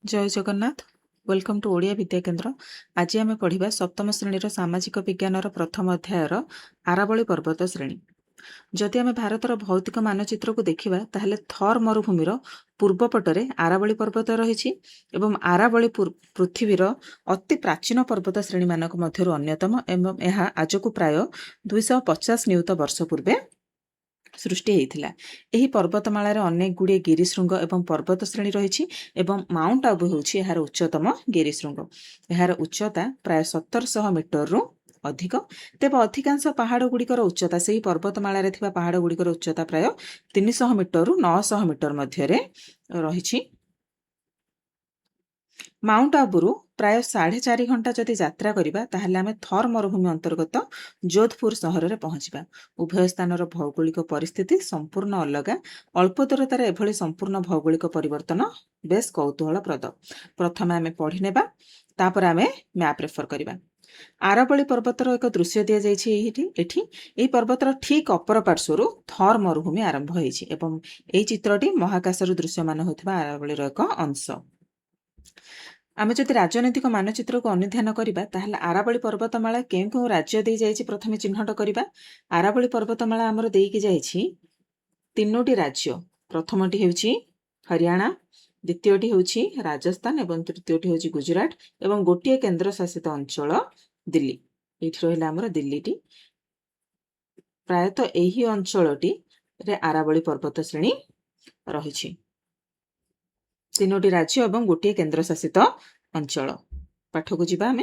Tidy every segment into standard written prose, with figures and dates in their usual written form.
जय Jagannath. Welcome to Odia विद्या केन्द्र। आज आम पढ़ा सप्तम श्रेणीर सामाजिक विज्ञान प्रथम अध्यायर आरावली पर्वत श्रेणी। जदि आम भारतर भौतिक मानचित्र को देखा ताहले थर मरुभूमिर पूर्वपटरे आरावली पर्वत रही एवं आरावली पृथ्वीर अति प्राचीन पर्वत श्रेणी मानक मध्यरु अन्यतम एवं यह आज को प्राय 250 नियुत वर्ष पूर्वे सृष्टि होता। यह पर्वतमालार अनेक गुड़िए गिरिशृंग एवं पर्वत श्रेणी रही एवं माउंट आबू हूँ यार उच्चतम गिरिशृंग। यार उच्चता प्राय 1700 मीटर रु अधिक। तेज अधिकांश पहाड़ गुड़िकर उच्चता से पर्वतमालार पहाड़ गुड़िकर उच्चता प्राय 300 मीटर रु 900 मीटर मध्य रही। माउंट आबू प्राय 4.5 घंटा जदि यात्रा करिबा ताहले आमे थर मरुभूमि अंतर्गत जोधपुर सहर में पहुँचबा। उभय स्थानर भौगोलिक परिस्थिति संपूर्ण अलग। अल्प दूरतार एभली संपूर्ण भौगोलिक परिवर्तन बेस कौतूहलप्रद। प्रथमे आमे पढ़ी नेबा तापर आमे मैप रेफर करिबा। आरावली पर्वतर एक दृश्य दि जाइए। पर्वतर ठीक अपर पार्श्वर थर मरुभूमि आरंभ होइछि एवं एई चित्रटी महाकाशर दृश्यमान होथिबा आरावलीर एक अंश। आमे जदि राजनैतिक मानचित्र को अनुध्यान करिबा ताहले आरावली पर्वतमाला केउ केउ राज्य दे जाइछि प्रथमे चिन्हट करिबा। आरावली पर्वतमाला हमर देइकि जाइछि तीनोटी राज्य। प्रथमटी हेउछि हरियाणा, द्वितीयटी हेउछि राजस्थान एवं तृतीयटी हेउछि गुजरात एवं गोटिए केन्द्र शासित अंचल दिल्ली। एठी रहिला हमर दिल्लीटी। प्रायतः एही अंचलटी रे आरावली पर्वत श्रेणी रहिछि। तीनोटी राज्य एवं गोटे केन्द्र शासित अंचल। पाठक जीवा आमे।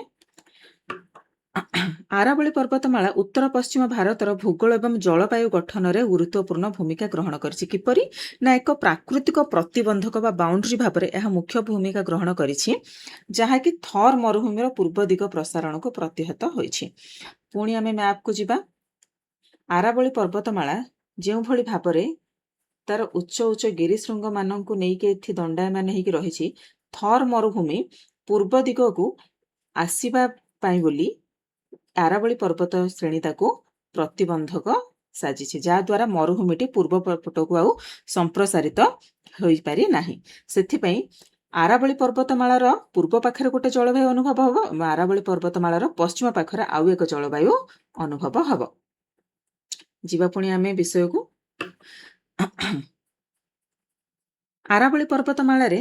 आरावली पर्वतमाला उत्तर पश्चिम भारतर भूगोल एवं जलवायु गठन में गुरुत्वपूर्ण भूमिका ग्रहण करिछि। किपरि ना एक प्राकृतिक प्रतिबंधक बा बाउंड्री भाव में यह मुख्य भूमिका ग्रहण करिछि जहाँकि थर मरुभूमिर पूर्व दिग प्रसारण को प्रतिहत होइछि। पुणी आमे मैप को जीवा। आरावली पर्वतमाला जो भली भाव में तार उच्च उच्च गिरिशृंग मानक नहीं दंडायमान होगी रही। थर मरुभूमि पूर्व दिग को आसवा बोली आरावली पर्वत श्रेणी ताकू प्रतिबंधक साजिछि जहाद्वारा मरुभूमिटी पूर्व पट को आउ संप्रसारित हो पारि नाही। सेथिपई आरावली पर्वतमालार पूर्व पाखरे गोटे जलवायु अनुभव हम। आरावली पर्वतमालार पश्चिम पाखरे आउ एक जलवायु अनुभव हम। जीवा पुणी आमे विषय को। आरावली पर्वतमाला रे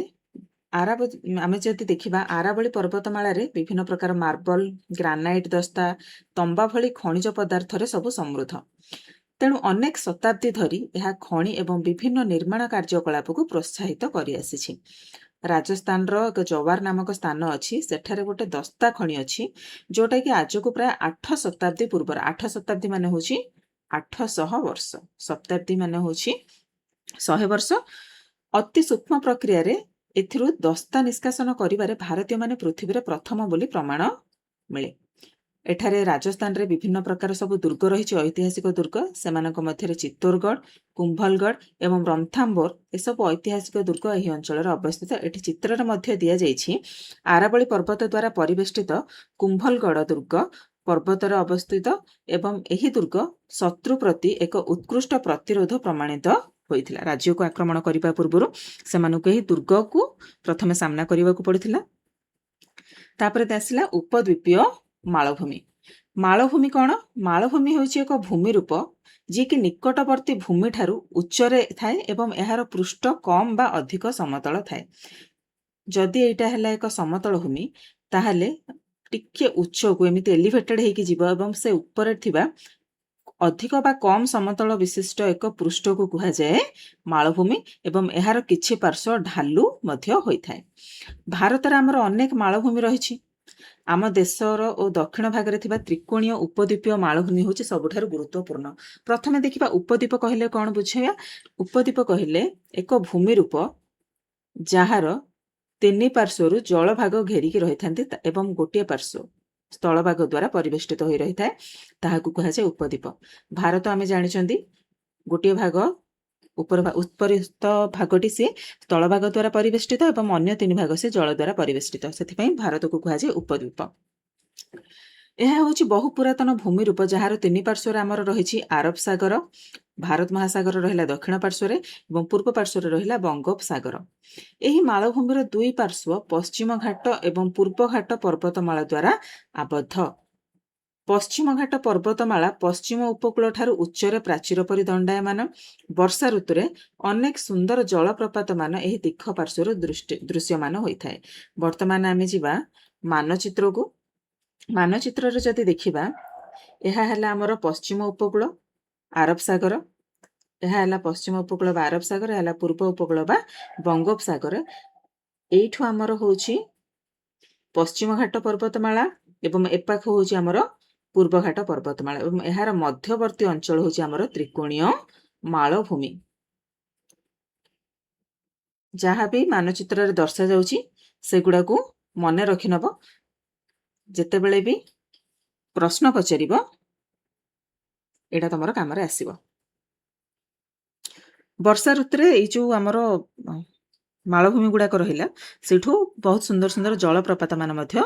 आमे जदि देखिबा आरावली पर्वतमाला रे विभिन्न प्रकार मार्बल, ग्रानाइट, दस्ता, तंबा भली खनिज पदार्थ रे सब समृद्ध। तेणु अनेक शताब्दी धरी यह खनि एवं विभिन्न निर्माण कार्यकलाप को प्रोत्साहित करि आसीछि। राजस्थान रो एक जवार नामक स्थान अछि। सेठारे गोटे दस्ता खनि अछि जोटा कि आज को प्राय 8 शताब्दी पूर्व। 8 शताब्दी माने होछि 800 वर्ष। शताब्दी माने होछि 100 वर्ष। अति सूक्ष्म प्रक्रिया रे एथिरु दस्ता निष्कासन करिबारे भारतीय माने पृथ्वी रे प्रथम बोली प्रमाण मिले। एठारे राजस्थान रे विभिन्न प्रकार सब दुर्ग रही। ऐतिहासिक दुर्ग सेमानक मध्यरे चित्तौड़गढ़, कुंभलगढ़ एवं रणथंबोर ए सब ऐतिहासिक दुर्ग एही अंचल अवस्थित। एठी चित्र रे मध्य दिया जाइछि आरावली पर्वत द्वारा परिवेष्टित कुंभलगढ़ दुर्ग पर्वतर अवस्थित एवं एही दुर्ग शत्रु प्रति एक उत्कृष्ट प्रतिरोध प्रमाणित होइथिला। राज्य को आक्रमण करिबा पूर्वरु सेमानकु एही दुर्ग को प्रथमे सामना करिबा को पड़िथिला। तापरे आसिला उपद्वीपीय मालभूमि। मालभूमि कौन? मालभूमि होछि एक भूमि रूप जी कि निकटवर्ती भूमि ठारू उच्चरे थाए एवं एहार पृष्ठ कम बा अधिक समतल थाए। जदि एटा हैला एक समतल भूमि ताहले टिके उच्च को एमिति एलिवेटेड हेकि जीव एवं से ऊपर थिबा अधिक बा कम समतल विशिष्ट एक पृष्ठ को कहा जाए मालभूमि एवं एहार किछि पार्श्व ढालू मध्य होइथाए। भारत रे हमर अनेक मालभूमि रहिछि। आम देशर और दक्षिण भाग में त्रिकोणीय उपद्वीपीय मालभूमि होछि सबुठारु गुरुत्वपूर्ण। प्रथमे देखिबा उपद्वीप कहिले कौन बुझाया। उपद्वीप कहिले एक भूमि रूप जार 3 पार्श्वर जल भाग घेरिकी रही थांती एवं गोटे पार्श्व स्थल भाग द्वारा परिवेष्टित हो रही थाए ताहाकु कहा जाए उपद्वीप। भारत आमे जानिचंदी गोटे भाग उपरिस्थ भागटी से स्थल भाग द्वारा परिवेष्टित एवं अन्य 3 भाग से जल द्वारा परिवेष्टित। सेथिपई भारत को कहा जाए उपद्वीप। ଏହା ହେଉଛି ବହୁ ପୁରାତନ ଭୂମିରୂପ ଯାହାର ତିନି ପାର୍ଶ୍ୱରେ ଆମର ରହିଛି ଆରବ ସାଗର, ଭାରତ ମହାସାଗର ରହିଲା ଦକ୍ଷିଣ ପାର୍ଶ୍ୱରେ ଏବଂ ପୂର୍ବ ପାର୍ଶ୍ୱରେ ରହିଲା ବଙ୍ଗୋପସାଗର। ଏହି ମାଳଭୂମିର ଦୁଇ ପାର୍ଶ୍ୱ ପଶ୍ଚିମ ଘାଟ ଏବଂ ପୂର୍ବ ଘାଟ ପର୍ବତମାଳା ଦ୍ୱାରା ଆବଦ୍ଧ। ପଶ୍ଚିମ ଘାଟ ପର୍ବତମାଳା ପଶ୍ଚିମ ଉପକୂଳଠାରୁ ଉଚ୍ଚରେ ପ୍ରାଚୀର ପରି ଦଣ୍ଡାୟମାନ। ବର୍ଷା ଋତୁରେ ଅନେକ ସୁନ୍ଦର ଜଳପ୍ରପାତମାନ ଏହି ତୀଖ ପାର୍ଶ୍ୱରୁ ଦୃଶ୍ୟମାନ ହୋଇଥାଏ। ବର୍ତ୍ତମାନ ଆମେ ଯିବା ମାନଚିତ୍ରକୁ। ମାନଚିତ୍ରରେ ଯଦି ଦେଖିବା, ଏହା ହେଲା ଆମର ପଶ୍ଚିମ ଉପକୂଳ ଆରବ ସାଗର, ଏହା ହେଲା ପଶ୍ଚିମ ଉପକୂଳ ବା ଆରବ ସାଗର, ଏହା ହେଲା ପୂର୍ବ ଉପକୂଳ ବା ବଙ୍ଗୋପସାଗର। ଏଇଠୁ ଆମର ହେଉଛି ପଶ୍ଚିମ ଘାଟ ପର୍ବତମାଳା ଏବଂ ଏପାଖ ହେଉଛି ଆମର ପୂର୍ବ ଘାଟ ପର୍ବତମାଳା ଏବଂ ଏହାର ମଧ୍ୟବର୍ତ୍ତୀ ଅଞ୍ଚଳ ହେଉଛି ଆମର ତ୍ରିକୋଣୀୟ ମାଳଭୂମି। ଯାହା ବି ମାନଚିତ୍ରରେ ଦର୍ଶାଯାଉଛି ସେଗୁଡାକୁ ମନେ ରଖିନବ। ଯେତେବେଳେ ବି ପ୍ରଶ୍ନ ପଚାରିବ ଏଇଟା ତମର କାମରେ ଆସିବ। ବର୍ଷା ଋତୁରେ ଏଇ ଯୋଉ ଆମର ମାଳଭୂମି ଗୁଡାକ ରହିଲା ସେଠୁ ବହୁତ ସୁନ୍ଦର ସୁନ୍ଦର ଜଳପ୍ରପାତ ମାନ ମଧ୍ୟ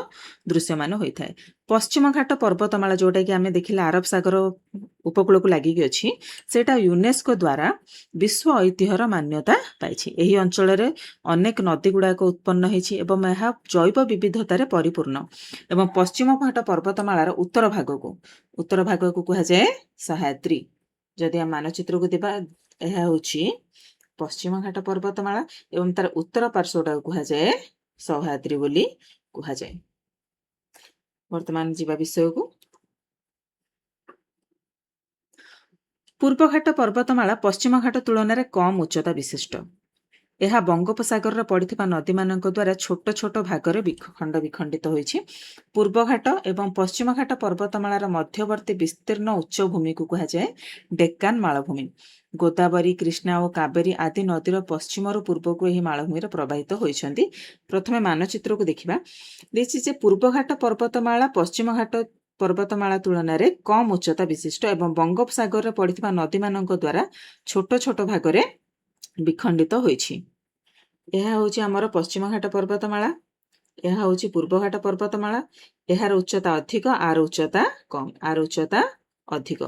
ଦୃଶ୍ୟମାନ ହୋଇଥାଏ। ପଶ୍ଚିମ ଘାଟ ପର୍ବତମାଳା ଯୋଉଟା କି ଆମେ ଦେଖିଲେ ଆରବ ସାଗର ଉପକୂଳକୁ ଲାଗିକି ଅଛି, ସେଇଟା ୟୁନେସ୍କୋ ଦ୍ୱାରା ବିଶ୍ୱ ଐତିହ୍ୟର ମାନ୍ୟତା ପାଇଛି। ଏହି ଅଞ୍ଚଳରେ ଅନେକ ନଦୀ ଗୁଡାକ ଉତ୍ପନ୍ନ ହେଇଛି ଏବଂ ଏହା ଜୈବ ବିବିଧତାରେ ପରିପୂର୍ଣ୍ଣ। ଏବଂ ପଶ୍ଚିମ ଘାଟ ପର୍ବତମାଳାର ଉତ୍ତର ଭାଗକୁ କୁହାଯାଏ ସହ୍ୟାଦ୍ରୀ। ଯଦି ଆମେ ମାନଚିତ୍ରକୁ ଦେବା, ଏହା ହେଉଛି ପଶ୍ଚିମ ଘାଟ ପର୍ବତମାଳା ଏବଂ ତାର ଉତ୍ତର ପାର୍ଶ୍ୱଟାକୁ କୁହାଯାଏ ସହ୍ୟାଦ୍ରୀ ବୋଲି କୁହାଯାଏ। ବର୍ତ୍ତମାନ ଯିବା ବିଷୟକୁ। ପୂର୍ବ ଘାଟ ପର୍ବତମାଳା ପଶ୍ଚିମ ଘାଟ ତୁଳନାରେ କମ ଉଚ୍ଚତା ବିଶିଷ୍ଟ। ଏହା ବଙ୍ଗୋପସାଗରରେ ପଡିଥିବା ନଦୀମାନଙ୍କ ଦ୍ୱାରା ଛୋଟ ଛୋଟ ଭାଗରେ ଖଣ୍ଡ ବିଖଣ୍ଡିତ ହୋଇଛି। ପୂର୍ବ ଘାଟ ଏବଂ ପଶ୍ଚିମ ଘାଟ ପର୍ବତମାଳାର ମଧ୍ୟବର୍ତ୍ତୀ ବିସ୍ତୀର୍ଣ୍ଣ ଉଚ୍ଚ ଭୂମିକୁ କୁହାଯାଏ ଡେକାନ ମାଳଭୂମି। ଗୋଦାବରୀ, କୃଷ୍ଣା ଓ କାବେରୀ ଆଦି ନଦୀର ପଶ୍ଚିମରୁ ପୂର୍ବକୁ ଏହି ମାଳଭୂମିରେ ପ୍ରବାହିତ ହୋଇଛନ୍ତି। ପ୍ରଥମେ ମାନଚିତ୍ରକୁ ଦେଖିବା। ଦେଇଛି ଯେ ପୂର୍ବ ଘାଟ ପର୍ବତମାଳା ପଶ୍ଚିମ ଘାଟ ପର୍ବତମାଳା ତୁଳନାରେ କମ ଉଚ୍ଚତା ବିଶିଷ୍ଟ ଏବଂ ବଙ୍ଗୋପସାଗରରେ ପଡିଥିବା ନଦୀମାନଙ୍କ ଦ୍ୱାରା ଛୋଟ ଛୋଟ ଭାଗରେ ବିଖଣ୍ଡିତ ହୋଇଛି। ଏହା ହେଉଛି ଆମର ପଶ୍ଚିମ ଘାଟ ପର୍ବତମାଳା, ଏହା ହେଉଛି ପୂର୍ବ ଘାଟ ପର୍ବତମାଳା। ଏହାର ଉଚ୍ଚତା ଅଧିକ, ଆର ଉଚ୍ଚତା କମ, ଆର ଉଚ୍ଚତା ଅଧିକ।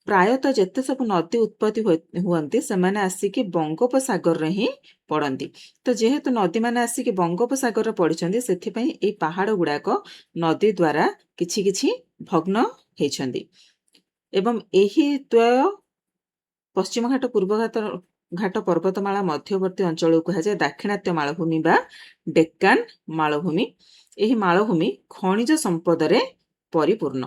ପ୍ରାୟତଃ ଯେତେ ସବୁ ନଦୀ ଉତ୍ପତ୍ତି ହୁଅନ୍ତି ସେମାନେ ଆସିକି ବଙ୍ଗୋପସାଗରରେ ହିଁ ପଡନ୍ତି। ତ ଯେହେତୁ ନଦୀମାନେ ଆସିକି ବଙ୍ଗୋପସାଗରରେ ପଡିଛନ୍ତି, ସେଥିପାଇଁ ଏଇ ପାହାଡ ଗୁଡାକ ନଦୀ ଦ୍ୱାରା କିଛି କିଛି ଭଗ୍ନ ହେଇଛନ୍ତି। ଏବଂ ଏହି ଦ୍ୱୟ ପଶ୍ଚିମ ଘାଟ ପୂର୍ବ ଘାଟ ପର୍ବତମାଳା ମଧ୍ୟବର୍ତ୍ତୀ ଅଞ୍ଚଳକୁ କୁହାଯାଏ ଦାକ୍ଷିଣାତ୍ୟ ମାଳଭୂମି ବା ଡେକାନ ମାଳଭୂମି। ଏହି ମାଳଭୂମି ଖଣିଜ ସମ୍ପଦରେ ପରିପୂର୍ଣ୍ଣ।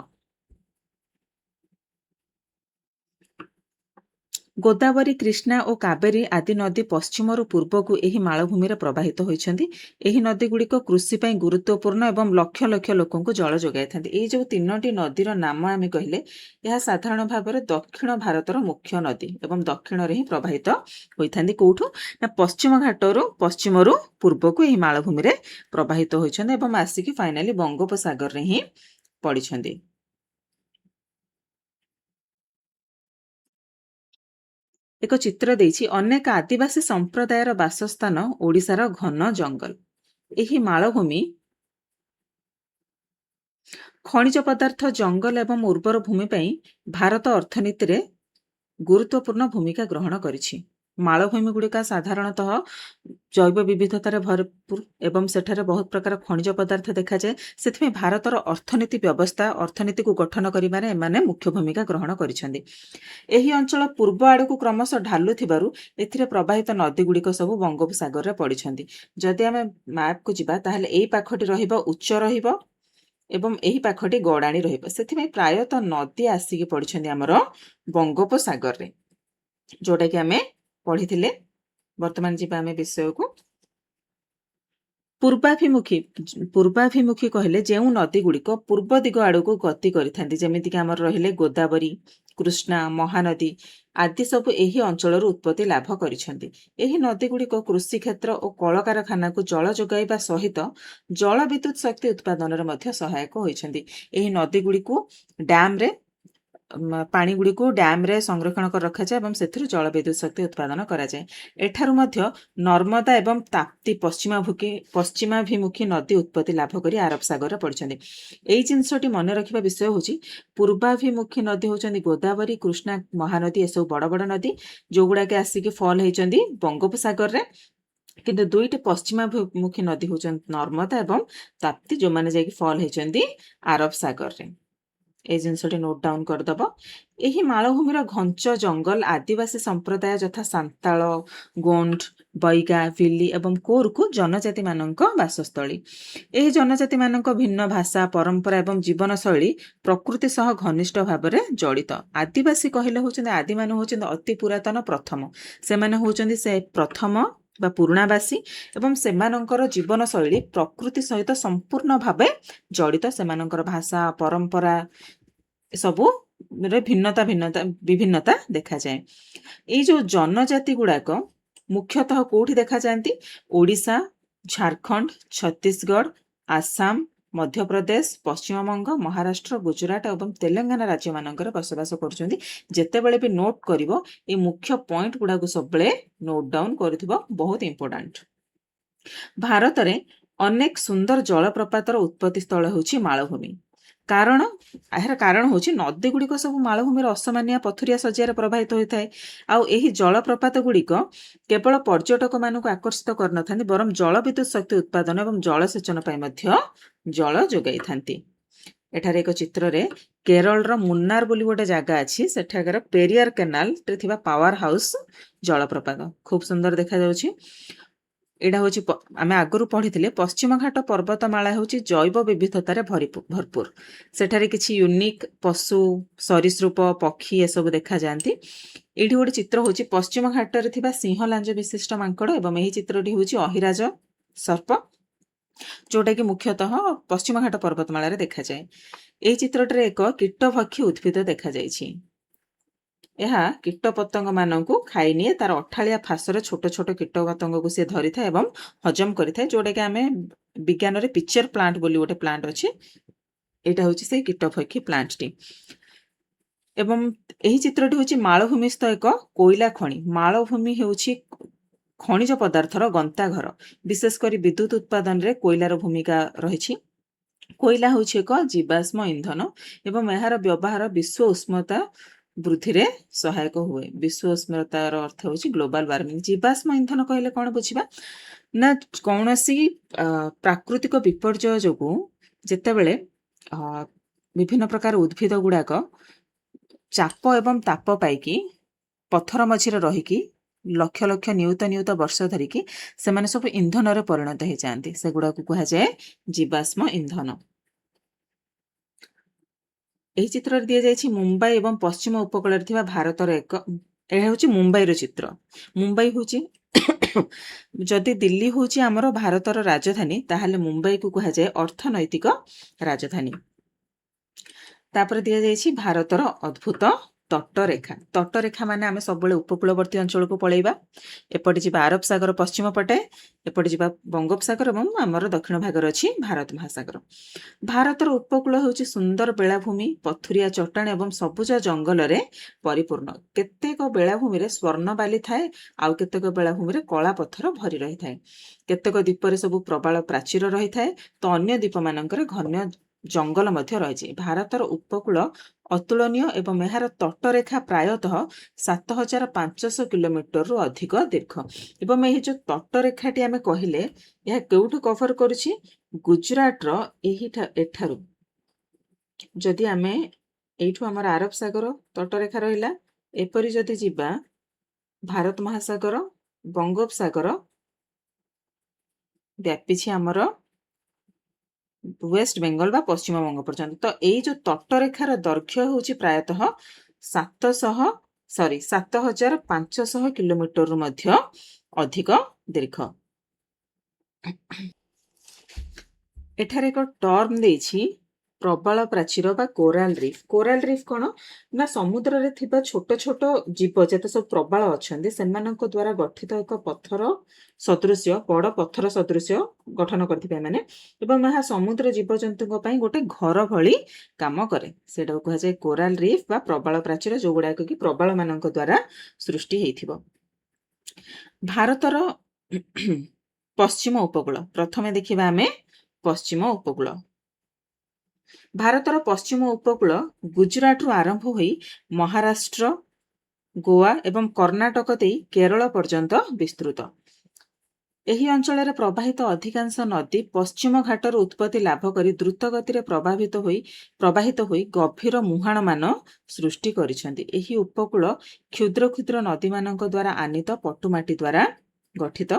ଗୋଦାବରୀ, କୃଷ୍ଣା ଓ କାବେରୀ ଆଦି ନଦୀ ପଶ୍ଚିମରୁ ପୂର୍ବକୁ ଏହି ମାଳଭୂମିରେ ପ୍ରବାହିତ ହୋଇଛନ୍ତି। ଏହି ନଦୀ ଗୁଡ଼ିକ କୃଷି ପାଇଁ ଗୁରୁତ୍ୱପୂର୍ଣ୍ଣ ଏବଂ ଲକ୍ଷ ଲକ୍ଷ ଲୋକଙ୍କୁ ଜଳ ଯୋଗାଇଥାନ୍ତି। ଏଇ ଯେଉଁ ତିନୋଟି ନଦୀର ନାମ ଆମେ କହିଲେ, ଏହା ସାଧାରଣ ଭାବରେ ଦକ୍ଷିଣ ଭାରତର ମୁଖ୍ୟ ନଦୀ ଏବଂ ଦକ୍ଷିଣରେ ହିଁ ପ୍ରବାହିତ ହୋଇଥାନ୍ତି। କୋଉଠୁ ନା ପଶ୍ଚିମ ଘାଟରୁ ପଶ୍ଚିମରୁ ପୂର୍ବକୁ ଏହି ମାଳଭୂମିରେ ପ୍ରବାହିତ ହୋଇଛନ୍ତି ଏବଂ ଆସିକି ଫାଇନାଲି ବଙ୍ଗୋପସାଗରରେ ହିଁ ପଡିଛନ୍ତି। ଏକ ଚିତ୍ର ଦେଇଛି। ଅନେକ ଆଦିବାସୀ ସମ୍ପ୍ରଦାୟର ବାସସ୍ଥାନ ଓଡ଼ିଶାର ଘନ ଜଙ୍ଗଲ। ଏହି ମାଳଭୂମି ଖଣିଜ ପଦାର୍ଥ, ଜଙ୍ଗଲ ଏବଂ ଉର୍ବର ଭୂମି ପାଇଁ ଭାରତ ଅର୍ଥନୀତିରେ ଗୁରୁତ୍ୱପୂର୍ଣ୍ଣ ଭୂମିକା ଗ୍ରହଣ କରିଛି। ମାଳଭୂମି ଗୁଡ଼ିକ ସାଧାରଣତଃ ଜୈବ ବିବିଧତାରେ ଭରପୁର ଏବଂ ସେଠାରେ ବହୁତ ପ୍ରକାର ଖଣିଜ ପଦାର୍ଥ ଦେଖାଯାଏ। ସେଥିପାଇଁ ଭାରତର ଅର୍ଥନୀତିକୁ ଗଠନ କରିବାରେ ଏମାନେ ମୁଖ୍ୟ ଭୂମିକା ଗ୍ରହଣ କରିଛନ୍ତି। ଏହି ଅଞ୍ଚଳ ପୂର୍ବ ଆଡ଼କୁ କ୍ରମଶଃ ଢାଲୁଥିବାରୁ ଏଥିରେ ପ୍ରବାହିତ ନଦୀ ଗୁଡ଼ିକ ସବୁ ବଙ୍ଗୋପସାଗରରେ ପଡ଼ିଛନ୍ତି। ଯଦି ଆମେ ମ୍ୟାପକୁ ଯିବା, ତାହେଲେ ଏଇ ପାଖଟି ରହିବ ଉଚ୍ଚ ରହିବ ଏବଂ ଏହି ପାଖଟି ଗଡ଼ାଣି ରହିବ। ସେଥିପାଇଁ ପ୍ରାୟତଃ ନଦୀ ଆସିକି ପଡ଼ିଛନ୍ତି ଆମର ବଙ୍ଗୋପସାଗରରେ, ଯୋଉଟାକି ଆମେ ପଢିଥିଲେ। ବର୍ତ୍ତମାନ ଯିବା ଆମେ ବିଷୟକୁ। ପୂର୍ବାଭିମୁଖୀ କହିଲେ ଯେଉଁ ନଦୀ ଗୁଡ଼ିକ ପୂର୍ବ ଦିଗ ଆଡ଼କୁ ଗତି କରିଥାନ୍ତି, ଯେମିତିକି ଆମର ରହିଲେ ଗୋଦାବରୀ, କୃଷ୍ଣା, ମହାନଦୀ ଆଦି ସବୁ ଏହି ଅଞ୍ଚଳରୁ ଉତ୍ପତ୍ତି ଲାଭ କରିଛନ୍ତି। ଏହି ନଦୀ ଗୁଡ଼ିକ କୃଷି କ୍ଷେତ୍ର ଓ କଳକାରଖାନାକୁ ଜଳ ଯୋଗାଇବା ସହିତ ଜଳ ବିଦ୍ୟୁତ ଶକ୍ତି ଉତ୍ପାଦନରେ ମଧ୍ୟ ସହାୟକ ହୋଇଛନ୍ତି। ଏହି ନଦୀ ଗୁଡ଼ିକୁ ଡ୍ୟାମ୍ରେ ପାଣି ଗୁଡ଼ିକୁ ଡ୍ୟାମ୍ରେ ସଂରକ୍ଷଣ କରି ରଖାଯାଏ ଏବଂ ସେଥିରୁ ଜଳବିଦ୍ୟୁତ ଶକ୍ତି ଉତ୍ପାଦନ କରାଯାଏ। ଏଠାରୁ ମଧ୍ୟ ନର୍ମଦା ଏବଂ ତାପ୍ତି ପଶ୍ଚିମାଭିମୁଖୀ ନଦୀ ଉତ୍ପତ୍ତି ଲାଭ କରି ଆରବ ସାଗରରେ ପଡ଼ିଛନ୍ତି। ଏଇ ଜିନିଷଟି ମନେ ରଖିବା ବିଷୟ ହେଉଛି ପୂର୍ବାଭିମୁଖୀ ନଦୀ ହେଉଛନ୍ତି ଗୋଦାବରୀ, କୃଷ୍ଣା, ମହାନଦୀ, ଏସବୁ ବଡ଼ ବଡ଼ ନଦୀ ଯେଉଁଗୁଡ଼ାକ ଆସିକି ଫଲ୍ ହେଇଛନ୍ତି ବଙ୍ଗୋପସାଗରରେ। କିନ୍ତୁ ଦୁଇଟି ପଶ୍ଚିମାଭିମୁଖୀ ନଦୀ ହେଉଛନ୍ତି ନର୍ମଦା ଏବଂ ତାପ୍ତି, ଯେଉଁମାନେ ଯାଇକି ଫଲ୍ ହେଇଛନ୍ତି ଆରବ ସାଗରରେ। এই ଜିନିଷଟି ନୋଟ୍ ଡାଉନ୍ କରିଦେବ। ଏହି ମାଳଭୂମିର ଘଞ୍ଚ ଜଙ୍ଗଲ ଆଦିବାସୀ ସମ୍ପ୍ରଦାୟ ଯଥା ସାନ୍ତାଳ, ଗୋଣ୍ଡ, ବୈଗା, ଭିଲି ଏବଂ କୋର୍କୁ ଜନଜାତିମାନଙ୍କ ବାସସ୍ଥଳୀ। ଏହି ଜନଜାତିମାନଙ୍କ ଭିନ୍ନ ଭାଷା, ପରମ୍ପରା ଏବଂ ଜୀବନଶୈଳୀ ପ୍ରକୃତି ସହ ଘନିଷ୍ଠ ଭାବରେ ଜଡ଼ିତ। ଆଦିବାସୀ କହିଲେ ହେଉଛନ୍ତି ଆଦିମାନେ ହେଉଛନ୍ତି ଅତି ପୁରାତନ ପ୍ରଥମ। ସେମାନେ ହେଉଛନ୍ତି ସେ ପ୍ରଥମ ବା ପୁରୁଣାବାସୀ ଏବଂ ସେମାନଙ୍କର ଜୀବନଶୈଳୀ ପ୍ରକୃତି ସହିତ ସମ୍ପୂର୍ଣ୍ଣ ଭାବେ ଜଡ଼ିତ। ସେମାନଙ୍କର ଭାଷା, ପରମ୍ପରା ସବୁରେ ବିଭିନ୍ନତା ଦେଖାଯାଏ। ଏଇ ଯେଉଁ ଜନଜାତି ଗୁଡ଼ାକ ମୁଖ୍ୟତଃ କୋଉଠି ଦେଖାଯାଆନ୍ତି? ଓଡ଼ିଶା, ଝାଡ଼ଖଣ୍ଡ, ଛତିଶଗଡ଼, ଆସାମ, ମଧ୍ୟପ୍ରଦେଶ, ପଶ୍ଚିମବଙ୍ଗ, ମହାରାଷ୍ଟ୍ର, ଗୁଜରାଟ ଏବଂ ତେଲେଙ୍ଗାନା ରାଜ୍ୟମାନଙ୍କରେ ବସବାସ କରୁଛନ୍ତି। ଯେତେବେଳେ ବି ନୋଟ୍ କରିବ ଏ ମୁଖ୍ୟ ପଏଣ୍ଟ ଗୁଡ଼ାକୁ ସବୁବେଳେ ନୋଟ୍ ଡାଉନ୍ କରୁଥିବ, ବହୁତ ଇମ୍ପୋର୍ଟାଣ୍ଟ। ଭାରତରେ ଅନେକ ସୁନ୍ଦର ଜଳପ୍ରପାତର ଉତ୍ପତ୍ତି ସ୍ଥଳ ହେଉଛି ମାଳଭୂମି। ଏହାର କାରଣ ହେଉଛି ନଦୀ ଗୁଡ଼ିକ ସବୁ ମାଳଭୂମିର ଅସମାନିଆ ପଥୁରିଆ ଶଯ୍ୟାରେ ପ୍ରବାହିତ ହୋଇଥାଏ। ଆଉ ଏହି ଜଳପ୍ରପାତ ଗୁଡ଼ିକ କେବଳ ପର୍ଯ୍ୟଟକମାନଙ୍କୁ ଆକର୍ଷିତ କରିନଥାନ୍ତି, ବରଂ ଜଳବିଦ୍ୟୁତ ଶକ୍ତି ଉତ୍ପାଦନ ଏବଂ ଜଳସେଚନ ପାଇଁ ମଧ୍ୟ ଜଳ ଯୋଗାଇଥାନ୍ତି। ଏଠାରେ ଏକ ଚିତ୍ରରେ କେରଳର ମୁନ୍ନାର ବୋଲି ଗୋଟେ ଜାଗା ଅଛି, ସେଠାକାର ପେରିୟାର କେନାଲରେ ଥିବା ପାୱାର ହାଉସ୍ ଜଳପ୍ରପାତ ଖୁବ୍ ସୁନ୍ଦର ଦେଖାଯାଉଛି। ଏଇଟା ହେଉଛି ଆମେ ଆଗରୁ ପଢ଼ିଥିଲେ ପଶ୍ଚିମଘାଟ ପର୍ବତମାଳା ହେଉଛି ଜୈବ ବିବିଧତାରେ ଭରପୁର। ସେଠାରେ କିଛି ୟୁନିକ୍ ପଶୁ, ସରୀସୃପ, ପକ୍ଷୀ ଏସବୁ ଦେଖାଯାଆନ୍ତି। ଏଇଠି ଗୋଟେ ଚିତ୍ର ହେଉଛି ପଶ୍ଚିମଘାଟରେ ଥିବା ସିଂହ ଲାଞ୍ଜ ବିଶିଷ୍ଟ ମାଙ୍କଡ଼ ଏବଂ ଏହି ଚିତ୍ରଟି ହେଉଛି ଅହିରାଜ ସର୍ପ, ଯେଉଁଟାକି ମୁଖ୍ୟତଃ ପଶ୍ଚିମଘାଟ ପର୍ବତମାଳାରେ ଦେଖାଯାଏ। ଏହି ଚିତ୍ରଟିରେ ଏକ କୀଟଭକ୍ଷୀ ଉଦ୍ଭିଦ ଦେଖାଯାଇଛି। ଏହା କୀଟପତଙ୍ଗମାନଙ୍କୁ ଖାଇନିଏ। ତାର ଅଠାଳିଆ ଫାଶରେ ଛୋଟ ଛୋଟ କୀଟପତଙ୍ଗକୁ ସେ ଧରିଥାଏ ଏବଂ ହଜମ କରିଥାଏ, ଯେଉଁଟାକି ଆମେ ବିଜ୍ଞାନରେ ପିକ୍ଚର ପ୍ଲାଣ୍ଟ ବୋଲି ଗୋଟେ ପ୍ଲାଣ୍ଟ ଅଛି, ଏଇଟା ହେଉଛି ସେଇ କୀଟଭକ୍ଷୀ ପ୍ଲାଣ୍ଟଟି। ଏବଂ ଏହି ଚିତ୍ରଟି ହେଉଛି ମାଳଭୂମିସ୍ଥ ଏକ କୋଇଲା ଖଣି। ମାଳଭୂମି ହେଉଛି ଖଣିଜ ପଦାର୍ଥର ଗନ୍ତାଘର। ବିଶେଷ କରି ବିଦ୍ୟୁତ ଉତ୍ପାଦନରେ କୋଇଲାର ଭୂମିକା ରହିଛି। କୋଇଲା ହେଉଛି ଏକ ଜୀବାଶ୍ମ ଇନ୍ଧନ ଏବଂ ଏହାର ବ୍ୟବହାର ବିଶ୍ୱ ଉଷ୍ମତା ବୃଦ୍ଧିରେ ସହାୟକ ହୁଏ। ବିଶ୍ୱ ଉଷ୍ମତାର ଅର୍ଥ ହେଉଛି ଗ୍ଲୋବାଲ ୱାର୍ମିଂ। ଜୀବାଶ୍ମ ଇନ୍ଧନ କହିଲେ କ'ଣ ବୁଝିବା ନା, କୌଣସି ପ୍ରାକୃତିକ ବିପର୍ଯ୍ୟୟ ଯୋଗୁଁ ଯେତେବେଳେ ବିଭିନ୍ନ ପ୍ରକାର ଉଦ୍ଭିଦ ଗୁଡ଼ାକ ଚାପ ଏବଂ ତାପ ପାଇକି ପଥର ମଝିରେ ରହିକି ଲକ୍ଷ ଲକ୍ଷ ନିୟୁତ ବର୍ଷ ଧରିକି ସେମାନେ ସବୁ ଇନ୍ଧନରେ ପରିଣତ ହେଇଯାଆନ୍ତି, ସେଗୁଡ଼ାକୁ କୁହାଯାଏ ଜୀବାଶ୍ମ ଇନ୍ଧନ। ଏହି ଚିତ୍ରରେ ଦିଆଯାଇଛି ମୁମ୍ବାଇ ଏବଂ ପଶ୍ଚିମ ଉପକୂଳରେ ଥିବା ଭାରତର ଏହା ହେଉଛି ମୁମ୍ବାଇର ଚିତ୍ର। ମୁମ୍ବାଇ ହେଉଛି ଯଦି ଦିଲ୍ଲୀ ହେଉଛି ଆମର ଭାରତର ରାଜଧାନୀ, ତାହେଲେ ମୁମ୍ବାଇକୁ କୁହାଯାଏ ଅର୍ଥନୈତିକ ରାଜଧାନୀ। ତାପରେ ଦିଆଯାଇଛି ଭାରତର ଅଦ୍ଭୁତ ତଟରେଖା। ତଟରେଖା ମାନେ ଆମେ ସବୁବେଳେ ଉପକୂଳବର୍ତ୍ତୀ ଅଞ୍ଚଳକୁ ପଳେଇବା। ଏପଟେ ଯିବା ଆରବ ସାଗର ପଶ୍ଚିମ ପଟେ, ଏପଟେ ଯିବା ବଙ୍ଗୋପସାଗର ଏବଂ ଆମର ଦକ୍ଷିଣ ଭାଗରେ ଅଛି ଭାରତ ମହାସାଗର। ଭାରତର ଉପକୂଳ ହେଉଛି ସୁନ୍ଦର ବେଳାଭୂମି, ପଥୁରିଆ ଚଟାଣ ଏବଂ ସବୁଜ ଜଙ୍ଗଲରେ ପରିପୂର୍ଣ୍ଣ। କେତେକ ବେଳାଭୂମିରେ ସ୍ୱର୍ଣ୍ଣବାଲି ଥାଏ, ଆଉ କେତେକ ବେଳାଭୂମିରେ କଳା ପଥର ଭରି ରହିଥାଏ। କେତେକ ଦ୍ୱୀପରେ ସବୁ ପ୍ରବାଳ ପ୍ରାଚୀର ରହିଥାଏ, ତ ଅନ୍ୟ ଦ୍ୱୀପମାନଙ୍କରେ ଘନ ଜଙ୍ଗଲ ମଧ୍ୟ ରହିଛି। ଭାରତର ଉପକୂଳ ଅତୁଳନୀୟ ଏବଂ ଏହାର ତଟରେଖା ପ୍ରାୟତଃ 7500 କିଲୋମିଟରରୁ ଅଧିକ ଦୀର୍ଘ। ଏବଂ ଏହି ଯେଉଁ ତଟରେଖାଟି ଆମେ କହିଲେ, ଏହା କେଉଁଠୁ କଭର କରୁଛି? ଗୁଜରାଟର ଏଠାରୁ ଯଦି ଆମେ ଏଇଠୁ ଆମର ଆରବ ସାଗର ତଟରେଖା ରହିଲା, ଏପରି ଯଦି ଯିବା ଭାରତ ମହାସାଗର, ବଙ୍ଗୋପସାଗର ବ୍ୟାପିଛି ଆମର ୱେଷ୍ଟ ବେଙ୍ଗଲ ବା ପଶ୍ଚିମବଙ୍ଗ ପର୍ଯ୍ୟନ୍ତ। ତ ଏଇ ଯେଉଁ ତଟରେଖାର ଦୈର୍ଘ୍ୟ ହେଉଛି ପ୍ରାୟତଃ 7500 କିଲୋମିଟରରୁ ମଧ୍ୟ ଅଧିକ ଦୀର୍ଘ। ଏଠାରେ ଏକ ଟର୍ମ ଦେଇଛି ପ୍ରବଳ ପ୍ରାଚୀର ବା କୋରାଲ ରିଫ୍। କୋରାଲ ରିଫ୍ କଣ ନା ସମୁଦ୍ରରେ ଥିବା ଛୋଟ ଛୋଟ ଜୀବ ଯେତେ ସବୁ ପ୍ରବାଳ ଅଛନ୍ତି ସେମାନଙ୍କ ଦ୍ୱାରା ଗଠିତ ଏକ ପଥର ସଦୃଶ୍ୟ, ବଡ଼ ପଥର ସଦୃଶ୍ୟ ଗଠନ କରିଥିବେ ଏମାନେ, ଏବଂ ଏହା ସମୁଦ୍ର ଜୀବଜନ୍ତୁଙ୍କ ପାଇଁ ଗୋଟେ ଘର ଭଳି କାମ କରେ। ସେଇଟାକୁ କୁହାଯାଏ କୋରାଲ ରିଫ୍ ବା ପ୍ରବାଳ ପ୍ରାଚୀର, ଯୋଉଗୁଡାକ କି ପ୍ରବାଳ ମାନଙ୍କ ଦ୍ୱାରା ସୃଷ୍ଟି ହେଇଥିବ। ଭାରତର ପଶ୍ଚିମ ଉପକୂଳ, ପ୍ରଥମେ ଦେଖିବା ଆମେ ପଶ୍ଚିମ ଉପକୂଳ। ଭାରତର ପଶ୍ଚିମ ଉପକୂଳ ଗୁଜରାଟରୁ ଆରମ୍ଭ ହୋଇ ମହାରାଷ୍ଟ୍ର, ଗୋଆ ଏବଂ କର୍ଣ୍ଣାଟକ ଦେଇ କେରଳ ପର୍ଯ୍ୟନ୍ତ ବିସ୍ତୃତ। ଏହି ଅଞ୍ଚଳରେ ପ୍ରବାହିତ ଅଧିକାଂଶ ନଦୀ ପଶ୍ଚିମ ଘାଟରୁ ଉତ୍ପତ୍ତି ଲାଭ କରି ଦ୍ରୁତ ଗତିରେ ପ୍ରବାହିତ ହୋଇ ଗଭୀର ମୁହାଣମାନ ସୃଷ୍ଟି କରିଛନ୍ତି। ଏହି ଉପକୂଳ କ୍ଷୁଦ୍ର କ୍ଷୁଦ୍ର ନଦୀମାନଙ୍କ ଦ୍ୱାରା ଆନିତ ପଟୁମାଟି ଦ୍ୱାରା ଗଠିତ।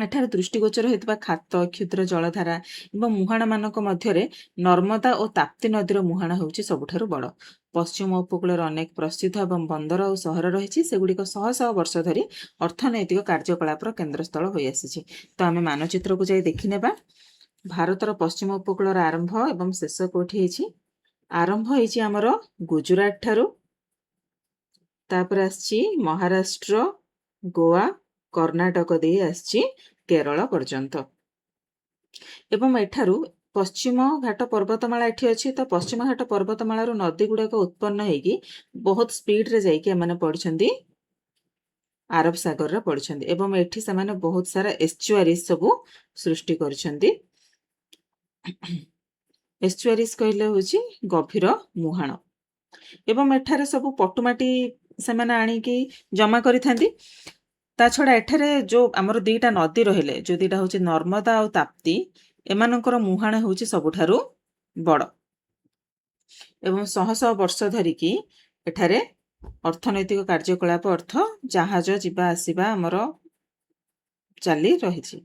ଏଠାରେ ଦୃଷ୍ଟିଗୋଚର ହେଉଥିବା ଖାତ, କ୍ଷୁଦ୍ର ଜଳଧାରା ଏବଂ ମୁହାଣମାନଙ୍କ ମଧ୍ୟରେ ନର୍ମଦା ଓ ତାପ୍ତି ନଦୀର ମୁହାଣ ହେଉଛି ସବୁଠାରୁ ବଡ଼। ପଶ୍ଚିମ ଉପକୂଳରେ ଅନେକ ପ୍ରସିଦ୍ଧ ଏବଂ ବନ୍ଦର ଓ ସହର ରହିଛି, ସେଗୁଡ଼ିକ ଶହ ଶହ ବର୍ଷ ଧରି ଅର୍ଥନୈତିକ କାର୍ଯ୍ୟକଳାପର କେନ୍ଦ୍ରସ୍ଥଳ ହୋଇଆସିଛି। ତ ଆମେ ମାନଚିତ୍ରକୁ ଯାଇ ଦେଖିନେବା। ଭାରତର ପଶ୍ଚିମ ଉପକୂଳର ଆରମ୍ଭ ଏବଂ ଶେଷ କୋଉଠି ହେଇଛି? ଆରମ୍ଭ ହେଇଛି ଆମର ଗୁଜୁରାଟ ଠାରୁ, ତାପରେ ଆସିଛି ମହାରାଷ୍ଟ୍ର, ଗୋଆ, କର୍ଣ୍ଣାଟକ ଦେଇ ଆସିଛି କେରଳ ପର୍ଯ୍ୟନ୍ତ। ଏବଂ ଏଠାରୁ ପଶ୍ଚିମ ଘାଟ ପର୍ବତମାଳା ଏଠି ଅଛି, ତ ପଶ୍ଚିମ ଘାଟ ପର୍ବତମାଳାରୁ ନଦୀ ଗୁଡାକ ଉତ୍ପନ୍ନ ହେଇକି ବହୁତ ସ୍ପିଡରେ ଯାଇକି ଏମାନେ ପଡିଛନ୍ତି ଆରବ ସାଗରରେ ପଡିଛନ୍ତି, ଏବଂ ଏଠି ସେମାନେ ବହୁତ ସାରା ଏସ୍ଚୁଆରିଜ ସବୁ ସୃଷ୍ଟି କରିଛନ୍ତି। ଏସ୍ଚୁଆରିଜ କହିଲେ ହଉଛି ଗଭୀର ମୁହାଣ, ଏବଂ ଏଠାରେ ସବୁ ପଟୁମାଟି ସେମାନେ ଆଣିକି ଜମା କରିଥାନ୍ତି। ତା ଛଡା ଏଠାରେ ଯୋଉ ଆମର ଦିଟା ନଦୀ ରହିଲେ, ଯୋଉ ଦିଟା ହଉଛି ନର୍ମଦା ଆଉ ତାପ୍ତି, ଏମାନଙ୍କର ମୁହାଣ ହେଉଛି ସବୁଠାରୁ ବଡ଼, ଏବଂ ଶହ ଶହ ବର୍ଷ ଧରିକି ଏଠାରେ ଅର୍ଥନୈତିକ କାର୍ଯ୍ୟକଳାପ ଅର୍ଥ ଜାହାଜ ଯିବା ଆସିବା ଆମର ଚାଲି ରହିଛି।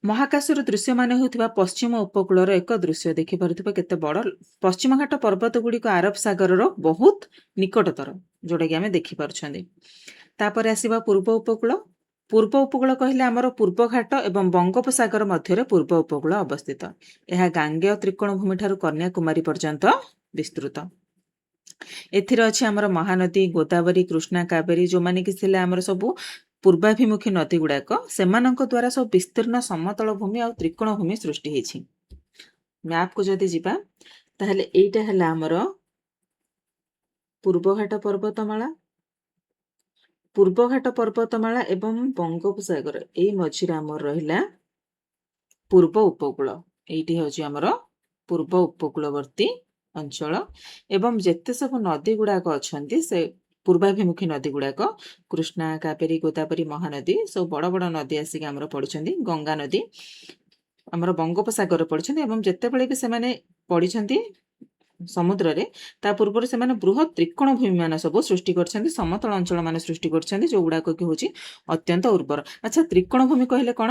ମହାକାଶରୁ ଦୃଶ୍ୟମାନ ହେଉଥିବା ପଶ୍ଚିମ ଉପକୂଳର ଏକ ଦୃଶ୍ୟ ଦେଖିପାରୁଥିବା କେତେ ବଡ଼। ପଶ୍ଚିମ ଘାଟ ପର୍ବତ ଗୁଡ଼ିକ ଆରବ ସାଗରର ବହୁତ ନିକଟତର, ଯୋଉଟାକି ଆମେ ଦେଖିପାରୁଛନ୍ତି। ତାପରେ ଆସିବା ପୂର୍ବ ଉପକୂଳ। ପୂର୍ବ ଉପକୂଳ କହିଲେ ଆମର ପୂର୍ବ ଘାଟ ଏବଂ ବଙ୍ଗୋପସାଗର ମଧ୍ୟରେ ପୂର୍ବ ଉପକୂଳ ଅବସ୍ଥିତ। ଏହା ଗାଙ୍ଗେୟ ତ୍ରିକୋଣଭୂମି ଠାରୁ କନ୍ୟାକୁମାରୀ ପର୍ଯ୍ୟନ୍ତ ବିସ୍ତୃତ। ଏଥିରେ ଅଛି ଆମର ମହାନଦୀ, ଗୋଦାବରୀ, କୃଷ୍ଣା, କାବେରୀ, ଯୋଉମାନେ କି ଥିଲେ ଆମର ସବୁ ପୂର୍ବାଭିମୁଖୀ ନଦୀ ଗୁଡାକ, ସେମାନଙ୍କ ଦ୍ୱାରା ସବୁ ବିସ୍ତୀର୍ଣ୍ଣ ସମତଳ ଭୂମି ଆଉ ତ୍ରିକୋଣ ଭୂମି ସୃଷ୍ଟି ହେଇଛି। ମ୍ୟାପକୁ ଯଦି ଯିବା ତାହେଲେ ଏଇଟା ହେଲା ଆମର ପୂର୍ବଘାଟ ପର୍ବତମାଳା। ପୂର୍ବଘାଟ ପର୍ବତମାଳା ଏବଂ ବଙ୍ଗୋପସାଗର ଏଇ ମଝିରେ ଆମର ରହିଲା ପୂର୍ବ ଉପକୂଳ। ଏଇଠି ହେଉଛି ଆମର ପୂର୍ବ ଉପକୂଳବର୍ତ୍ତୀ ଅଞ୍ଚଳ, ଏବଂ ଯେତେ ସବୁ ନଦୀ ଗୁଡାକ ଅଛନ୍ତି ସେ ପୂର୍ବାଭିମୁଖୀ ନଦୀ ଗୁଡାକ କୃଷ୍ଣା, କାବେରୀ, ଗୋଦାବରୀ, ମହାନଦୀ ସବୁ ବଡ଼ ବଡ଼ ନଦୀ ଆସିକି ଆମର ପଡିଛନ୍ତି। ଗଙ୍ଗା ନଦୀ ଆମର ବଙ୍ଗୋପସାଗରରେ ପଡିଛନ୍ତି, ଏବଂ ଯେତେବେଳେ ବି ସେମାନେ ପଡିଛନ୍ତି ସମୁଦ୍ରରେ ତା ପୂର୍ବରୁ ସେମାନେ ବୃହତ ତ୍ରିକୋଣ ଭୂମି ମାନ ସବୁ ସୃଷ୍ଟି କରିଛନ୍ତି, ସମତଳ ଅଞ୍ଚଳ ମାନେ ସୃଷ୍ଟି କରିଛନ୍ତି, ଯୋଉଗୁଡାକ କି ହଉଛି ଅତ୍ୟନ୍ତ ଉର୍ବର। ଆଚ୍ଛା, ତ୍ରିକୋଣ ଭୂମି କହିଲେ କଣ?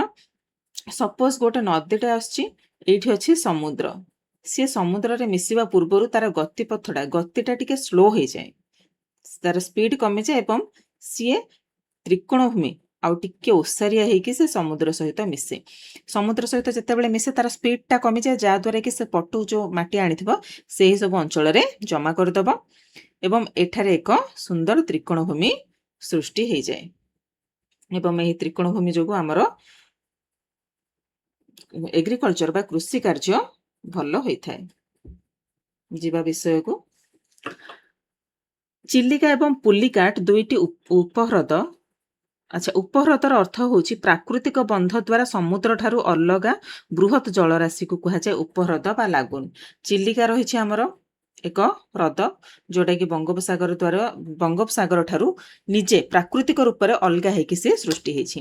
ସପୋଜ ଗୋଟେ ନଦୀଟା ଆସୁଛି, ଏଇଠି ଅଛି ସମୁଦ୍ର, ସିଏ ସମୁଦ୍ରରେ ମିଶିବା ପୂର୍ବରୁ ତାର ଗତିଟା ଟିକେ ସ୍ଲୋ ହେଇଯାଏ, ତାର ସ୍ପିଡ କମିଯାଏ, ଏବଂ ସିଏ ତ୍ରିକୋଣ ଭୂମି ଆଉ ଟିକେ ଓସାରିଆ ହେଇକି ସେ ସମୁଦ୍ର ସହିତ ମିଶେ। ସମୁଦ୍ର ସହିତ ଯେତେବେଳେ ମିଶେ ତାର ସ୍ପିଡଟା କମିଯାଏ, ଯାହାଦ୍ୱାରା କି ସେ ପଟୁ ଯୋଉ ମାଟି ଆଣିଥିବ ସେହି ସବୁ ଅଞ୍ଚଳରେ ଜମା କରିଦବ, ଏବଂ ଏଠାରେ ଏକ ସୁନ୍ଦର ତ୍ରିକୋଣ ଭୂମି ସୃଷ୍ଟି ହେଇଯାଏ। ଏବଂ ଏହି ତ୍ରିକୋଣ ଭୂମି ଯୋଗୁଁ ଆମର ଏଗ୍ରିକଲଚର ବା କୃଷି କାର୍ଯ୍ୟ ଭଲ ହୋଇଥାଏ। ଯିବା ବିଷୟକୁ, ଚିଲିକା ଏବଂ ପୁଲିକାଟ ଦୁଇଟି ଉପହ୍ରଦ। ଆଚ୍ଛା, ଉପହ୍ରଦର ଅର୍ଥ ହେଉଛି ପ୍ରାକୃତିକ ବନ୍ଧ ଦ୍ୱାରା ସମୁଦ୍ର ଠାରୁ ଅଲଗା ବୃହତ ଜଳରାଶିକୁ କୁହାଯାଏ ଉପହ୍ରଦ ବା ଲାଗୁନ। ଚିଲିକା ରହିଛି ଆମର ଏକ ହ୍ରଦ, ଯୋଉଟା କି ବଙ୍ଗୋପସାଗର ଠାରୁ ନିଜେ ପ୍ରାକୃତିକ ରୂପରେ ଅଲଗା ହେଇକି ସେ ସୃଷ୍ଟି ହେଇଛି।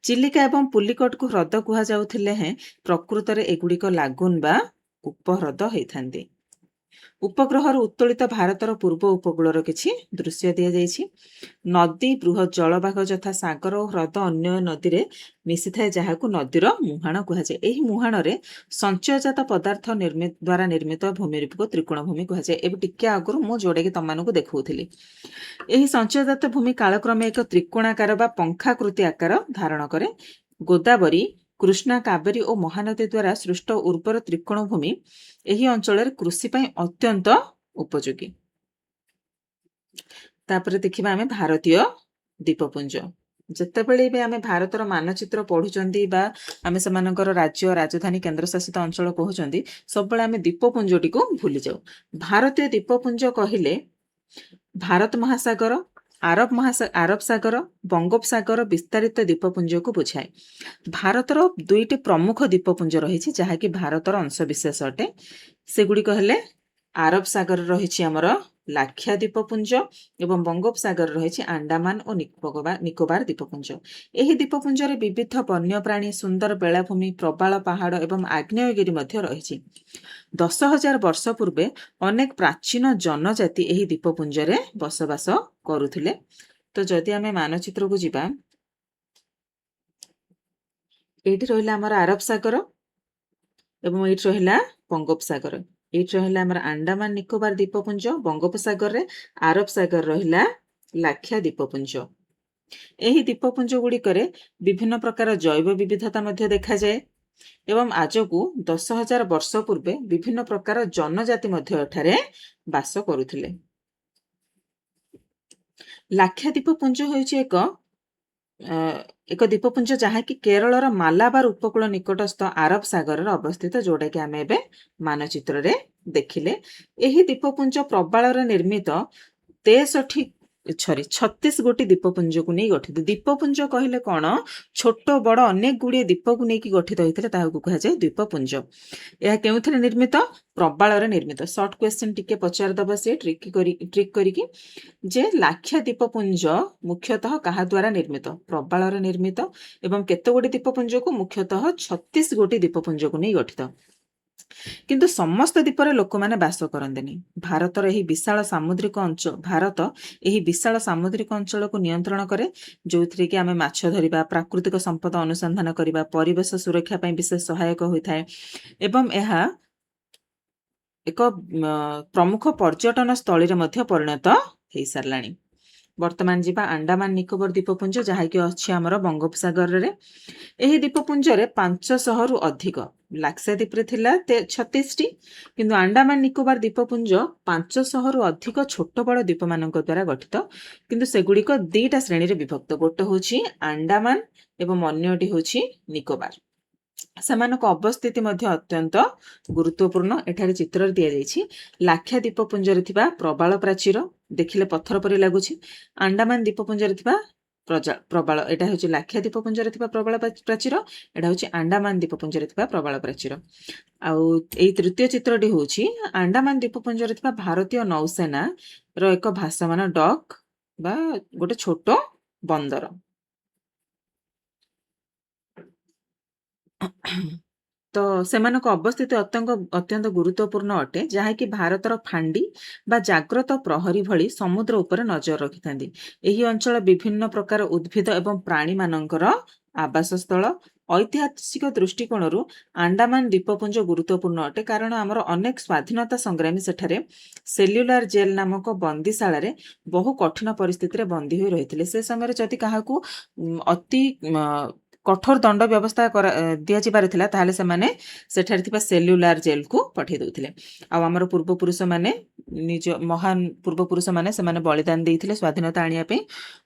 ଚିଲିକା ଏବଂ ପୁଲିକଟକୁ ହ୍ରଦ କୁହାଯାଉଥିଲେ ହେଁ ପ୍ରକୃତରେ ଏଗୁଡ଼ିକ ଲାଗୁନ ବା ଉପହ୍ରଦ ହେଇଥାନ୍ତି। ଉପଗ୍ରହରୁ ଉତ୍ତୋଳିତ ଭାରତର ପୂର୍ବ ଉପକୂଳର କିଛି ଦୃଶ୍ୟ ଦିଆଯାଇଛି। ନଦୀ ବୃହତ ଜଳଭାଗ ଯଥା ସାଗର ଓ ହ୍ରଦ ଅନ୍ୟ ନଦୀରେ ମିଶିଥାଏ, ଯାହାକୁ ନଦୀର ମୁହାଣ କୁହାଯାଏ। ଏହି ମୁହାଣରେ ସଞ୍ଚୟଜାତ ପଦାର୍ଥ ଦ୍ୱାରା ନିର୍ମିତ ଭୂମିରୂପକୁ ତ୍ରିକୋଣ ଭୂମି କୁହାଯାଏ। ଏବେ ଟିକେ ଆଗରୁ ମୁଁ ଯୋଉଟାକି ତମମାନଙ୍କୁ ଦେଖାଉଥିଲି, ଏହି ସଞ୍ଚୟଜାତ ଭୂମି କାଳକ୍ରମେ ଏକ ତ୍ରିକୋଣାକାର ବା ପଙ୍ଖାକୃତି ଆକାର ଧାରଣ କରେ। ଗୋଦାବରୀ କୃଷ୍ଣା କାବେରୀ ଓ ମହାନଦୀ ଦ୍ୱାରା ସୃଷ୍ଟ ଉର୍ବର ତ୍ରିକୋଣ ଭୂମି ଏହି ଅଞ୍ଚଳରେ କୃଷି ପାଇଁ ଅତ୍ୟନ୍ତ ଉପଯୋଗୀ। ତାପରେ ଦେଖିବା ଆମେ ଭାରତୀୟ ଦ୍ୱୀପପୁଞ୍ଜ। ଯେତେବେଳେ ବି ଆମେ ଭାରତର ମାନଚିତ୍ର ପଢୁଛନ୍ତି ବା ଆମେ ସେମାନଙ୍କର ରାଜ୍ୟ ରାଜଧାନୀ କେନ୍ଦ୍ରଶାସିତ ଅଞ୍ଚଳ କହୁଛନ୍ତି, ସବୁବେଳେ ଆମେ ଦ୍ୱୀପପୁଞ୍ଜଟିକୁ ଭୁଲି ଯାଉ। ଭାରତୀୟ ଦ୍ୱୀପପୁଞ୍ଜ କହିଲେ ଭାରତ ମହାସାଗର, ଆରବ ସାଗର, ବଙ୍ଗୋପସାଗର ବିସ୍ତାରିତ ଦ୍ୱୀପପୁଞ୍ଜକୁ ବୁଝାଏ। ଭାରତର 2ଟି ପ୍ରମୁଖ ଦ୍ୱୀପପୁଞ୍ଜ ରହିଛି ଯାହାକି ଭାରତର ଅଂଶବିଶେଷ ଅଟେ। ସେଗୁଡ଼ିକ ହେଲେ ଆରବ ସାଗର ରହିଛି ଆମର ଲାକ୍ଷା ଦ୍ୱୀପପୁଞ୍ଜ ଏବଂ ବଙ୍ଗୋପସାଗର ରହିଛି ଆଣ୍ଡାମାନ ଓ ନିକୋବାର ଦ୍ୱୀପପୁଞ୍ଜ। ଏହି ଦ୍ୱୀପପୁଞ୍ଜରେ ବିବିଧ ବନ୍ୟପ୍ରାଣୀ, ସୁନ୍ଦର ବେଳାଭୂମି, ପ୍ରବାଳ ପାହାଡ଼ ଏବଂ ଆଗ୍ନେୟଗିରି ମଧ୍ୟ ରହିଛି। 10,000 ବର୍ଷ ପୂର୍ବେ ଅନେକ ପ୍ରାଚୀନ ଜନଜାତି ଏହି ଦ୍ୱୀପପୁଞ୍ଜରେ ବସବାସ କରୁଥିଲେ। ତ ଯଦି ଆମେ ମାନଚିତ୍ରକୁ ଯିବା, ଏଇଠି ରହିଲା ଆମର ଆରବ ସାଗର ଏବଂ ଏଇଠି ରହିଲା ବଙ୍ଗୋପସାଗର। ଏଇଠି ରହିଲା ଆମର ଆଣ୍ଡାମାନ ନିକୋବାର ଦ୍ୱୀପପୁଞ୍ଜ, ବଙ୍ଗୋପସାଗରରେ ଆରବ ସାଗର ରହିଲା ଲାକ୍ଷା ଦ୍ୱୀପପୁଞ୍ଜ। ଏହି ଦ୍ୱୀପପୁଞ୍ଜ ଗୁଡ଼ିକରେ ବିଭିନ୍ନ ପ୍ରକାର ଜୈବ ବିବିଧତା ମଧ୍ୟ ଦେଖାଯାଏ ଏବଂ ଆଜକୁ 10,000 ବର୍ଷ ପୂର୍ବେ ବିଭିନ୍ନ ପ୍ରକାର ଜନଜାତି ମଧ୍ୟ ଏଠାରେ ବାସ କରୁଥିଲେ। ଲାକ୍ଷା ଦ୍ୱୀପପୁଞ୍ଜ ହେଉଛି ଏକ ଦ୍ୱୀପପୁଞ୍ଜ ଯାହାକି କେରଳର ମାଲାବାର ଉପକୂଳ ନିକଟସ୍ଥ ଆରବ ସାଗରରେ ଅବସ୍ଥିତ, ଯୋଉଟାକି ଆମେ ଏବେ ମାନଚିତ୍ରରେ ଦେଖିଲେ। ଏହି ଦ୍ୱୀପପୁଞ୍ଜ ପ୍ରବାଳରେ ନିର୍ମିତ 36 ଗୋଟି ଦ୍ୱୀପପୁଞ୍ଜକୁ ନେଇ ଗଠିତ। ଦ୍ୱୀପପୁଞ୍ଜ କହିଲେ କଣ? ଛୋଟ ବଡ଼ ଅନେକ ଗୁଡ଼ିଏ ଦ୍ୱୀପକୁ ନେଇକି ଗଠିତ ହୋଇଥିଲେ ତାହାକୁ କୁହାଯାଏ ଦ୍ୱୀପପୁଞ୍ଜ। ଏହା କେଉଁଥିରେ ନିର୍ମିତ? ପ୍ରବାଳରେ ନିର୍ମିତ। ସର୍ଟ କ୍ୱେଶ୍ଚିନ୍ ଟିକେ ପଚାରିଦବ ସେ ଟ୍ରିକ୍ କରିକି ଯେ ଲାକ୍ଷା ଦ୍ୱୀପପୁଞ୍ଜ ମୁଖ୍ୟତଃ କାହା ଦ୍ୱାରା ନିର୍ମିତ? ପ୍ରବାଳରେ ନିର୍ମିତ ଏବଂ କେତେ ଗୋଟି ଦ୍ୱୀପପୁଞ୍ଜକୁ? ମୁଖ୍ୟତଃ 36 ଗୋଟି ଦ୍ୱୀପପୁଞ୍ଜକୁ ନେଇ ଗଠିତ। କିନ୍ତୁ ସମସ୍ତ ଦ୍ୱୀପରେ ଲୋକମାନେ ବାସ କରନ୍ତିନି। ଭାରତ ଏହି ବିଶାଳ ସାମୁଦ୍ରିକ ଅଞ୍ଚଳକୁ ନିୟନ୍ତ୍ରଣ କରେ, ଯୋଉଥିରେ କି ଆମେ ମାଛ ଧରିବା, ପ୍ରାକୃତିକ ସମ୍ପଦ ଅନୁସନ୍ଧାନ କରିବା, ପରିବେଶ ସୁରକ୍ଷା ପାଇଁ ବିଶେଷ ସହାୟକ ହୋଇଥାଏ ଏବଂ ଏହା ଏକ ପ୍ରମୁଖ ପର୍ଯ୍ୟଟନ ସ୍ଥଳୀରେ ମଧ୍ୟ ପରିଣତ ହେଇସାରିଲାଣି। ବର୍ତ୍ତମାନ ଯିବା ଆଣ୍ଡାମାନ ନିକୋବର ଦ୍ୱୀପପୁଞ୍ଜ, ଯାହାକି ଅଛି ଆମର ବଙ୍ଗୋପସାଗରରେ। ଏହି ଦ୍ୱୀପପୁଞ୍ଜରେ 500ରୁ ଅଧିକ, ଲାକ୍ଷାଦ୍ୱୀପରେ ଥିଲା 36ଟି, କିନ୍ତୁ ଆଣ୍ଡାମାନ ନିକୋବର ଦ୍ୱୀପପୁଞ୍ଜ 500ରୁ ଅଧିକ ଛୋଟ ବଡ଼ ଦ୍ୱୀପମାନଙ୍କ ଦ୍ୱାରା ଗଠିତ। କିନ୍ତୁ ସେଗୁଡ଼ିକ 2ଟା ଶ୍ରେଣୀରେ ବିଭକ୍ତ। ଗୋଟେ ହେଉଛି ଆଣ୍ଡାମାନ ଏବଂ ଅନ୍ୟଟି ହେଉଛି ନିକୋବାର। ସେମାନଙ୍କ ଅବସ୍ଥିତି ମଧ୍ୟ ଅତ୍ୟନ୍ତ ଗୁରୁତ୍ୱପୂର୍ଣ୍ଣ। ଏଠାରେ ଚିତ୍ରରେ ଦିଆଯାଇଛି ଲାକ୍ଷା ଦ୍ୱୀପପୁଞ୍ଜରେ ଥିବା ପ୍ରବାଳ ପ୍ରାଚୀର, ଦେଖିଲେ ପଥର ପରି ଲାଗୁଛି। ଆଣ୍ଡାମାନ ଦ୍ୱୀପପୁଞ୍ଜରେ ଥିବା ପ୍ରବାଳ, ଏଟା ହେଉଛି ଲାକ୍ଷା ଦ୍ୱୀପପୁଞ୍ଜରେ ଥିବା ପ୍ରବାଳ ପ୍ରାଚୀର, ଏଟା ହେଉଛି ଆଣ୍ଡାମାନ ଦ୍ୱୀପପୁଞ୍ଜରେ ଥିବା ପ୍ରବାଳ ପ୍ରାଚୀର। ଆଉ ଏଇ ତୃତୀୟ ଚିତ୍ରଟି ହେଉଛି ଆଣ୍ଡାମାନ ଦ୍ୱୀପପୁଞ୍ଜରେ ଥିବା ଭାରତୀୟ ନୌସେନା ର ଏକ ଭାସମାନ ଡକ୍ ବା ଗୋଟେ ଛୋଟ ବନ୍ଦର। ତ ସେମାନଙ୍କ ଅବସ୍ଥିତି ଅତ୍ୟନ୍ତ ଗୁରୁତ୍ୱପୂର୍ଣ୍ଣ ଅଟେ, ଯାହାକି ଭାରତର ଫାଣ୍ଡି ବା ଜାଗ୍ରତ ପ୍ରହରୀ ଭଳି ସମୁଦ୍ର ଉପରେ ନଜର ରଖିଥାନ୍ତି। ଏହି ଅଞ୍ଚଳ ବିଭିନ୍ନ ପ୍ରକାର ଉଦ୍ଭିଦ ଏବଂ ପ୍ରାଣୀମାନଙ୍କର ଆବାସ ସ୍ଥଳ। ଐତିହାସିକ ଦୃଷ୍ଟିକୋଣରୁ ଆଣ୍ଡାମାନ ଦ୍ୱୀପପୁଞ୍ଜ ଗୁରୁତ୍ୱପୂର୍ଣ୍ଣ ଅଟେ, କାରଣ ଆମର ଅନେକ ସ୍ୱାଧୀନତା ସଂଗ୍ରାମୀ ସେଠାରେ ସେଲ୍ୟୁଲାର ଜେଲ୍ ନାମକ ବନ୍ଦିଶାଳାରେ ବହୁ କଠିନ ପରିସ୍ଥିତିରେ ବନ୍ଦୀ ହୋଇ ରହିଥିଲେ। ସେ ସମୟରେ ଯଦି କାହାକୁ ଅତି କଠୋର ଦଣ୍ଡ ବ୍ୟବସ୍ଥା ଦିଆଯିବାର ଥିଲା, ତାହେଲେ ସେମାନେ ସେଠାରେ ଥିବା ସେଲ୍ୟୁଲାର ଜେଲକୁ ପଠାଇ ଦେଉଥିଲେ। ଆଉ ଆମର ପୂର୍ବପୁରୁଷମାନେ ମହାନ ପୂର୍ବପୁରୁଷମାନେ ସେମାନେ ବଳିଦାନ ଦେଇଥିଲେ ସ୍ୱାଧୀନତା ଆଣିବା ପାଇଁ।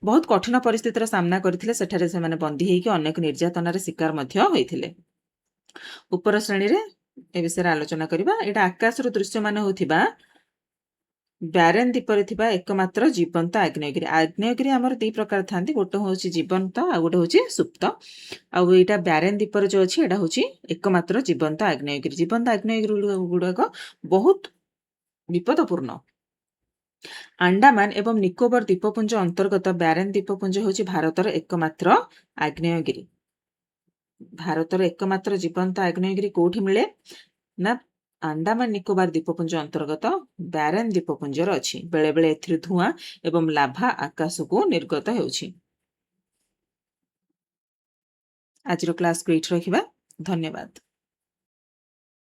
ବହୁତ କଠିନ ପରିସ୍ଥିତିର ସାମ୍ନା କରିଥିଲେ। ସେଠାରେ ସେମାନେ ବନ୍ଦୀ ହେଇକି ଅନେକ ନିର୍ଯାତନାର ଶିକାର ମଧ୍ୟ ହୋଇଥିଲେ। ଉପର ଶ୍ରେଣୀରେ ଏ ବିଷୟରେ ଆଲୋଚନା କରିବା। ଏଇଟା ଆକାଶରୁ ଦୃଶ୍ୟମାନ ହେଉଥିବା ବ୍ୟାରେନ୍ ଦ୍ୱୀପରେ ଥିବା ଏକମାତ୍ର ଜୀବନ୍ତ ଆଗ୍ନେୟଗିରି। ଆଗ୍ନେୟଗିରି ଆମର 2 ପ୍ରକାର ଥାନ୍ତି, ଗୋଟେ ହେଉଛି ଜୀବନ୍ତ ଆଉ ଗୋଟେ ହେଉଛି ସୁପ୍ତ। ଆଉ ଏଇଟା ବ୍ୟାରେନ୍ ଦ୍ୱୀପରେ ଯୋଉ ଅଛି ଏଇଟା ହେଉଛି ଏକମାତ୍ର ଜୀବନ୍ତ ଆଗ୍ନେୟଗିରି। ଜୀବନ୍ତ ଆଗ୍ନେୟଗିରି ଗୁଡ଼ାକ ବହୁତ ବିପଦପୂର୍ଣ୍ଣ। ଆଣ୍ଡାମାନ ଏବଂ ନିକୋବର ଦ୍ୱୀପପୁଞ୍ଜ ଅନ୍ତର୍ଗତ ବ୍ୟାରେନ୍ ଦ୍ୱୀପପୁଞ୍ଜ ହେଉଛି ଭାରତର ଏକମାତ୍ର ଆଗ୍ନେୟଗିରି। ଭାରତର ଏକମାତ୍ର ଜୀବନ୍ତ ଆଗ୍ନେୟଗିରି କୋଉଠି ମିଳେ? ନା ଆଣ୍ଡାମାନ ନିକୋବର ଦ୍ୱୀପପୁଞ୍ଜ ଅନ୍ତର୍ଗତ ବ୍ୟାରେନ୍ ଦ୍ୱୀପପୁଞ୍ଜରେ ଅଛି। ବେଳେ ବେଳେ ଏଥିରୁ ଧୂଆଁ ଏବଂ ଲାଭା ଆକାଶକୁ ନିର୍ଗତ ହେଉଛି। ଆଜିର କ୍ଲାସକୁ ଏଇଠି ରଖିବା। ଧନ୍ୟବାଦ।